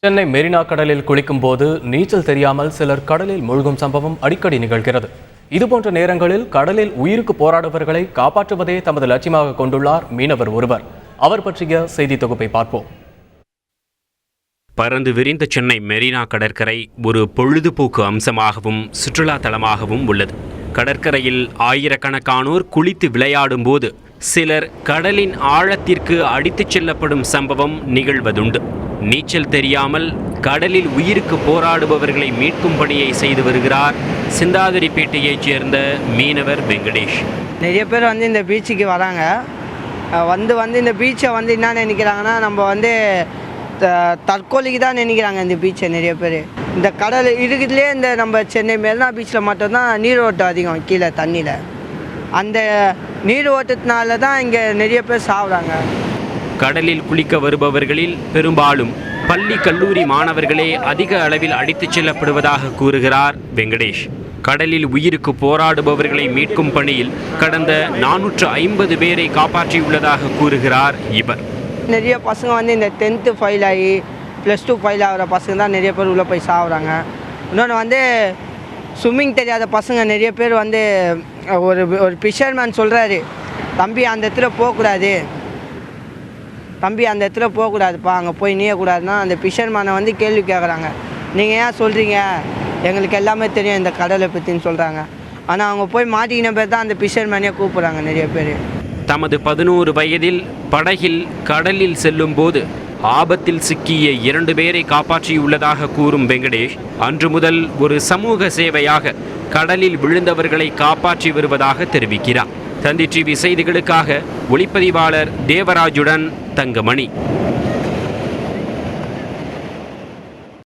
சென்னை மெரினா கடலில் குளிக்கும் போது நீச்சல் தெரியாமல் சிலர் கடலில் மூழ்கும் சம்பவம் அடிக்கடி நிகழ்கிறது. இதுபோன்ற நேரங்களில் கடலில் உயிருக்கு போராடுபவர்களை காப்பாற்றுவதே தமது லட்சியமாக கொண்டுள்ளார் மீனவர் ஒருவர். அவர் பற்றிய செய்தி தொகுப்பை பார்ப்போம். பறந்து விரிந்த சென்னை மெரினா கடற்கரை ஒரு பொழுதுபோக்கு அம்சமாகவும் சுற்றுலா தலமாகவும் உள்ளது. கடற்கரையில் ஆயிரக்கணக்கானோர் குளித்து விளையாடும் போது சிலர் கடலின் ஆழத்திற்கு அடித்துச் செல்லப்படும் சம்பவம் நிகழ்வதுண்டு. நீச்சல் தெரியாமல் கடலில் உயிருக்கு போராடுபவர்களை மீட்கும் பணியை செய்து வருகிறார் சிந்தாதிரிப்பேட்டையைச் சேர்ந்த மீனவர் வெங்கடேஷ். நிறைய பேர் இந்த பீச்சுக்கு வராங்க. இந்த பீச்சை என்ன நினைக்கிறாங்கன்னா, நம்ம தற்கொலைக்கு தான் நினைக்கிறாங்க இந்த பீச்சை. நிறைய பேர் இந்த கடல் இருக்குதுலேயே நம்ம சென்னை மெரினா பீச்சில் மட்டும்தான் நீர் ஓட்டம் அதிகம். கீழே தண்ணியில் அந்த நீர் ஓட்டத்தினால தான் இங்கே நிறைய பேர் சாப்பிட்றாங்க. கடலில் குளிக்க வருபவர்களில் பெரும்பாலும் பள்ளி கல்லூரி மாணவர்களே அதிக அளவில் அடித்துச் செல்லப்படுவதாக கூறுகிறார் வெங்கடேஷ். கடலில் உயிருக்கு போராடுபவர்களை மீட்கும் பணியில் கடந்த 450 பேரை காப்பாற்றியுள்ளதாக கூறுகிறார் இவர். நிறைய பசங்க இந்த 10th ஃபெயில் ஆகி +2 ஃபெயில் ஆகிற பசங்க தான் நிறைய பேர் உள்ளே போய் சாப்பிட்றாங்க. இன்னொன்று ஸ்விம்மிங் தெரியாத பசங்க நிறைய பேர் ஒரு ஃபிஷர்மேன் சொல்கிறாரு, தம்பி அந்த இடத்துல போகக்கூடாதுப்பா, அங்கே போய் நீயக்கூடாதுன்னா அந்த ஃபிஷர்மேனை கேள்வி கேட்குறாங்க. நீங்கள் ஏன் சொல்கிறீங்க, எங்களுக்கு எல்லாமே தெரியும் இந்த கடலை பற்றின்னு சொல்கிறாங்க. ஆனால் அவங்க போய் மாட்டிக்கின பேர் தான் அந்த ஃபிஷர்மேனே கூப்பிட்றாங்க நிறைய பேர். தமது 11 வயதில் படகில் கடலில் செல்லும் போது ஆபத்தில் சிக்கிய 2 பேரை காப்பாற்றியுள்ளதாக கூறும் வெங்கடேஷ், அன்று முதல் ஒரு சமூக சேவையாக கடலில் விழுந்தவர்களை காப்பாற்றி வருவதாக தெரிவிக்கிறார். தந்தி டிவி செய்திகளுக்காக ஒளிப்பதிவாளர் தேவராஜுடன் தங்கமணி.